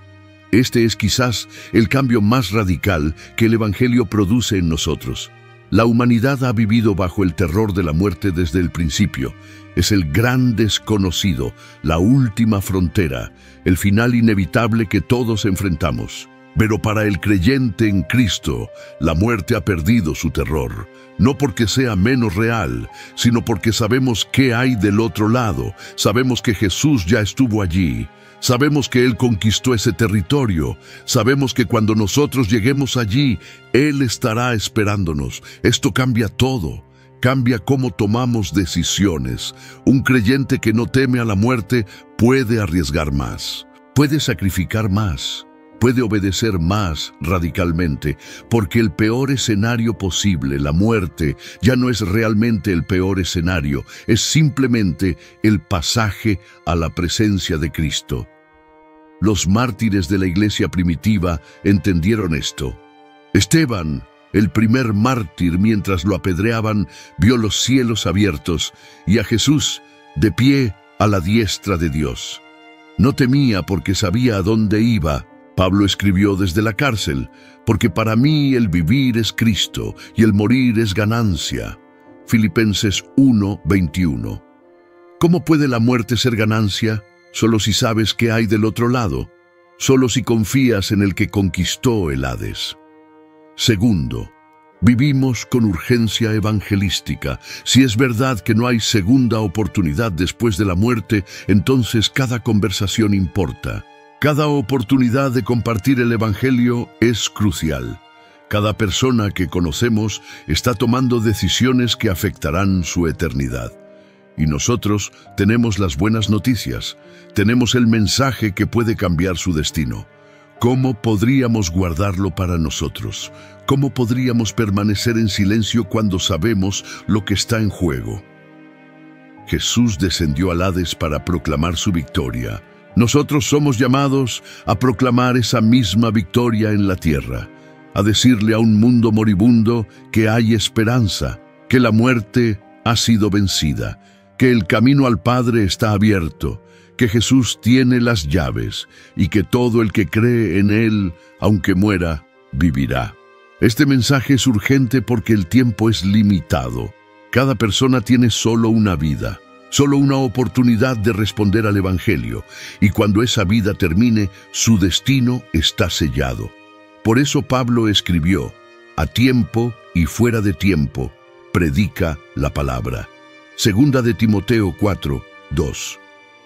Este es quizás el cambio más radical que el Evangelio produce en nosotros. La humanidad ha vivido bajo el terror de la muerte desde el principio. Es el gran desconocido, la última frontera, el final inevitable que todos enfrentamos. Pero para el creyente en Cristo, la muerte ha perdido su terror, no porque sea menos real, sino porque sabemos qué hay del otro lado, sabemos que Jesús ya estuvo allí, sabemos que Él conquistó ese territorio, sabemos que cuando nosotros lleguemos allí, Él estará esperándonos. Esto cambia todo. Cambia cómo tomamos decisiones. Un creyente que no teme a la muerte puede arriesgar más, puede sacrificar más, puede obedecer más radicalmente, porque el peor escenario posible, la muerte, ya no es realmente el peor escenario, es simplemente el pasaje a la presencia de Cristo. Los mártires de la iglesia primitiva entendieron esto. Esteban, el primer mártir, mientras lo apedreaban, vio los cielos abiertos y a Jesús de pie a la diestra de Dios. No temía porque sabía a dónde iba. Pablo escribió desde la cárcel, porque para mí el vivir es Cristo y el morir es ganancia. Filipenses 1:21. ¿Cómo puede la muerte ser ganancia? Solo si sabes qué hay del otro lado, solo si confías en el que conquistó el Hades. Segundo, vivimos con urgencia evangelística. Si es verdad que no hay segunda oportunidad después de la muerte, entonces cada conversación importa. Cada oportunidad de compartir el Evangelio es crucial. Cada persona que conocemos está tomando decisiones que afectarán su eternidad. Y nosotros tenemos las buenas noticias, tenemos el mensaje que puede cambiar su destino. ¿Cómo podríamos guardarlo para nosotros? ¿Cómo podríamos permanecer en silencio cuando sabemos lo que está en juego? Jesús descendió al Hades para proclamar su victoria. Nosotros somos llamados a proclamar esa misma victoria en la tierra, a decirle a un mundo moribundo que hay esperanza, que la muerte ha sido vencida, que el camino al Padre está abierto, que Jesús tiene las llaves y que todo el que cree en Él, aunque muera, vivirá. Este mensaje es urgente porque el tiempo es limitado. Cada persona tiene solo una vida, solo una oportunidad de responder al Evangelio, y cuando esa vida termine, su destino está sellado. Por eso Pablo escribió: a tiempo y fuera de tiempo, predica la palabra. Segunda de Timoteo 4:2.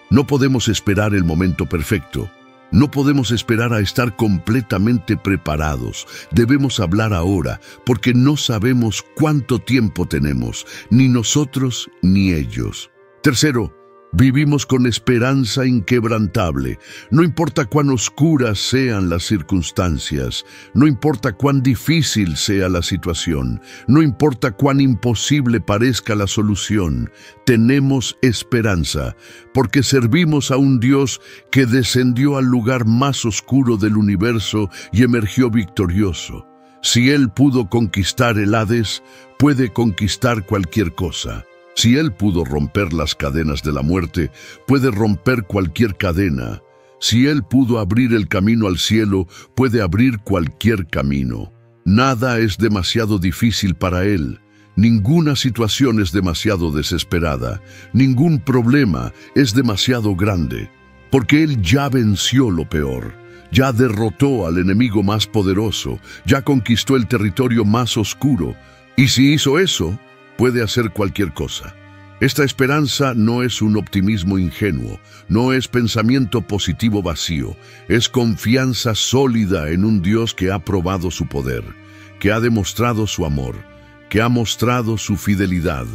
No podemos esperar el momento perfecto. No podemos esperar a estar completamente preparados. Debemos hablar ahora, porque no sabemos cuánto tiempo tenemos, ni nosotros ni ellos. Tercero, Vivimos con esperanza inquebrantable. No importa cuán oscuras sean las circunstancias, no importa cuán difícil sea la situación, no importa cuán imposible parezca la solución, tenemos esperanza, porque servimos a un Dios que descendió al lugar más oscuro del universo y emergió victorioso. Si Él pudo conquistar el Hades, puede conquistar cualquier cosa. Si Él pudo romper las cadenas de la muerte, puede romper cualquier cadena. Si Él pudo abrir el camino al cielo, puede abrir cualquier camino. Nada es demasiado difícil para Él. Ninguna situación es demasiado desesperada. Ningún problema es demasiado grande. Porque Él ya venció lo peor. Ya derrotó al enemigo más poderoso. Ya conquistó el territorio más oscuro. Y si hizo eso, puede hacer cualquier cosa. Esta esperanza no es un optimismo ingenuo, no es pensamiento positivo vacío, es confianza sólida en un Dios que ha probado su poder, que ha demostrado su amor, que ha mostrado su fidelidad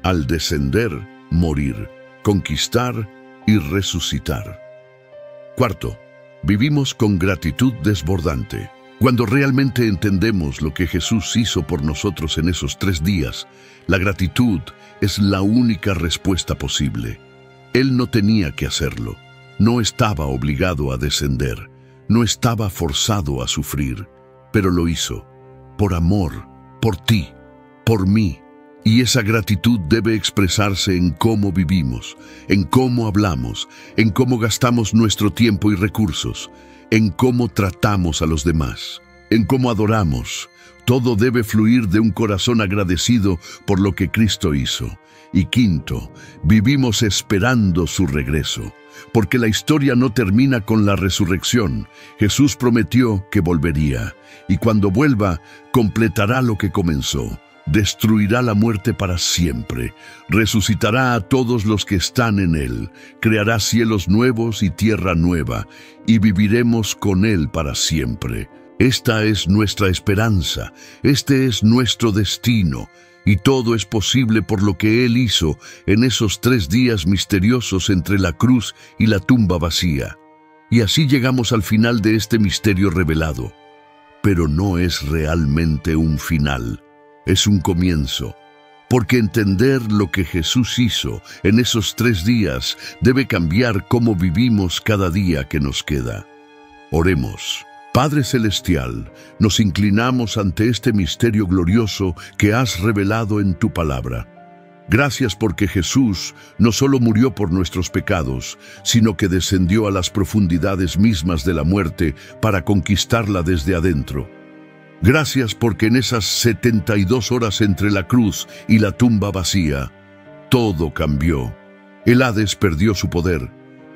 al descender, morir, conquistar y resucitar. Cuarto, vivimos con gratitud desbordante. Cuando realmente entendemos lo que Jesús hizo por nosotros en esos 3 días, la gratitud es la única respuesta posible. Él no tenía que hacerlo, no estaba obligado a descender, no estaba forzado a sufrir, pero lo hizo, por amor, por ti, por mí. Y esa gratitud debe expresarse en cómo vivimos, en cómo hablamos, en cómo gastamos nuestro tiempo y recursos, en cómo tratamos a los demás, en cómo adoramos. Todo debe fluir de un corazón agradecido por lo que Cristo hizo. Y quinto, vivimos esperando su regreso, porque la historia no termina con la resurrección. Jesús prometió que volvería, y cuando vuelva, completará lo que comenzó. Destruirá la muerte para siempre, resucitará a todos los que están en Él, creará cielos nuevos y tierra nueva, y viviremos con Él para siempre. Esta es nuestra esperanza, este es nuestro destino, y todo es posible por lo que Él hizo en esos 3 días misteriosos entre la cruz y la tumba vacía. Y así llegamos al final de este misterio revelado. Pero no es realmente un final. Es un comienzo, porque entender lo que Jesús hizo en esos 3 días debe cambiar cómo vivimos cada día que nos queda. Oremos. Padre Celestial, nos inclinamos ante este misterio glorioso que has revelado en tu palabra. Gracias porque Jesús no solo murió por nuestros pecados, sino que descendió a las profundidades mismas de la muerte para conquistarla desde adentro. Gracias porque en esas 72 horas entre la cruz y la tumba vacía, todo cambió. El Hades perdió su poder,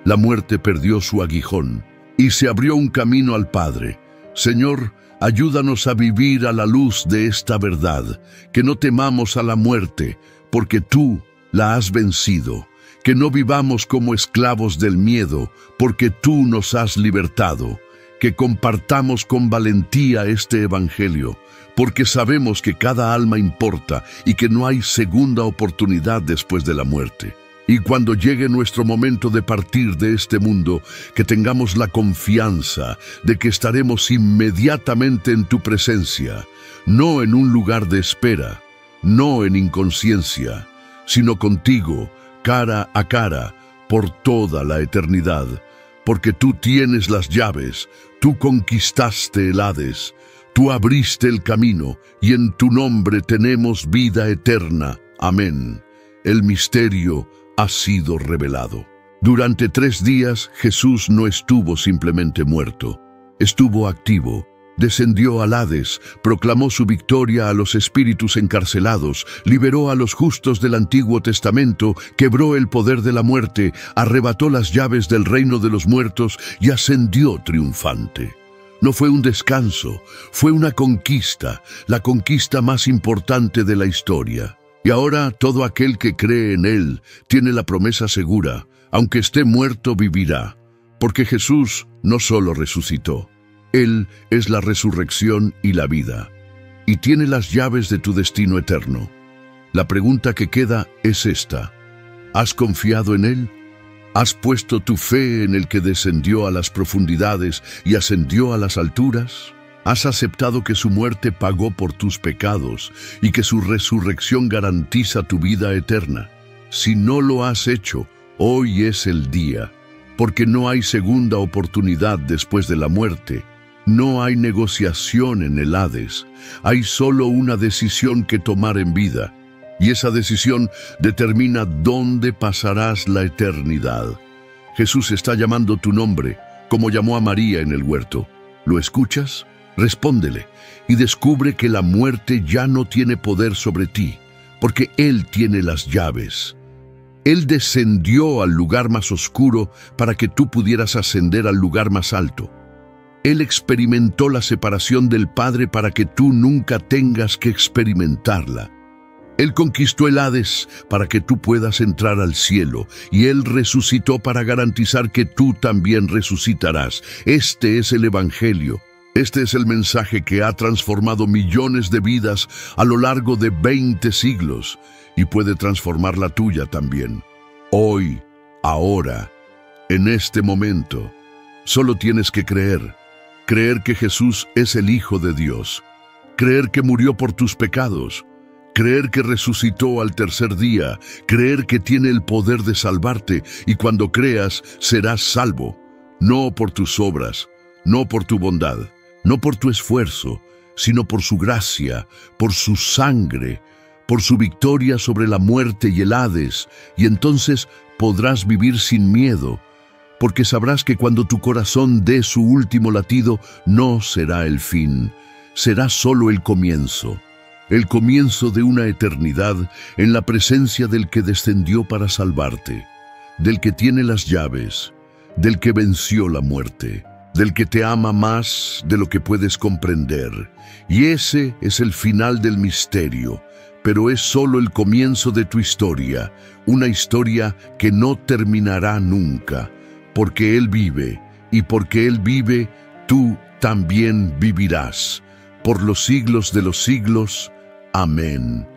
la muerte perdió su aguijón, y se abrió un camino al Padre. Señor, ayúdanos a vivir a la luz de esta verdad, que no temamos a la muerte, porque tú la has vencido, que no vivamos como esclavos del miedo, porque tú nos has libertado, que compartamos con valentía este evangelio, porque sabemos que cada alma importa y que no hay segunda oportunidad después de la muerte. Y cuando llegue nuestro momento de partir de este mundo, que tengamos la confianza de que estaremos inmediatamente en tu presencia, no en un lugar de espera, no en inconsciencia, sino contigo, cara a cara, por toda la eternidad, porque tú tienes las llaves, tú conquistaste el Hades, tú abriste el camino, y en tu nombre tenemos vida eterna. Amén. El misterio ha sido revelado. Durante 3 días, Jesús no estuvo simplemente muerto, estuvo activo. Descendió al Hades, proclamó su victoria a los espíritus encarcelados, liberó a los justos del Antiguo Testamento, quebró el poder de la muerte, arrebató las llaves del reino de los muertos y ascendió triunfante. No fue un descanso, fue una conquista, la conquista más importante de la historia. Y ahora todo aquel que cree en Él tiene la promesa segura, aunque esté muerto vivirá, porque Jesús no solo resucitó, Él es la resurrección y la vida, y tiene las llaves de tu destino eterno. La pregunta que queda es esta: ¿has confiado en Él? ¿Has puesto tu fe en el que descendió a las profundidades y ascendió a las alturas? ¿Has aceptado que su muerte pagó por tus pecados y que su resurrección garantiza tu vida eterna? Si no lo has hecho, hoy es el día, porque no hay segunda oportunidad después de la muerte. No hay negociación en el Hades. Hay solo una decisión que tomar en vida, y esa decisión determina dónde pasarás la eternidad. Jesús está llamando tu nombre, como llamó a María en el huerto. ¿Lo escuchas? Respóndele y descubre que la muerte ya no tiene poder sobre ti, porque Él tiene las llaves. Él descendió al lugar más oscuro para que tú pudieras ascender al lugar más alto. Él experimentó la separación del Padre para que tú nunca tengas que experimentarla. Él conquistó el Hades para que tú puedas entrar al cielo, y Él resucitó para garantizar que tú también resucitarás. Este es el Evangelio. Este es el mensaje que ha transformado millones de vidas a lo largo de 20 siglos y puede transformar la tuya también. Hoy, ahora, en este momento, solo tienes que creer. Creer que Jesús es el Hijo de Dios. Creer que murió por tus pecados. Creer que resucitó al tercer día, creer que tiene el poder de salvarte, y cuando creas serás salvo, no por tus obras, no por tu bondad, no por tu esfuerzo, sino por su gracia, por su sangre, por su victoria sobre la muerte y el Hades, y entonces podrás vivir sin miedo, porque sabrás que cuando tu corazón dé su último latido, no será el fin, será solo el comienzo de una eternidad en la presencia del que descendió para salvarte, del que tiene las llaves, del que venció la muerte, del que te ama más de lo que puedes comprender. Y ese es el final del misterio, pero es solo el comienzo de tu historia, una historia que no terminará nunca, porque Él vive, y porque Él vive, tú también vivirás, por los siglos de los siglos. Amén.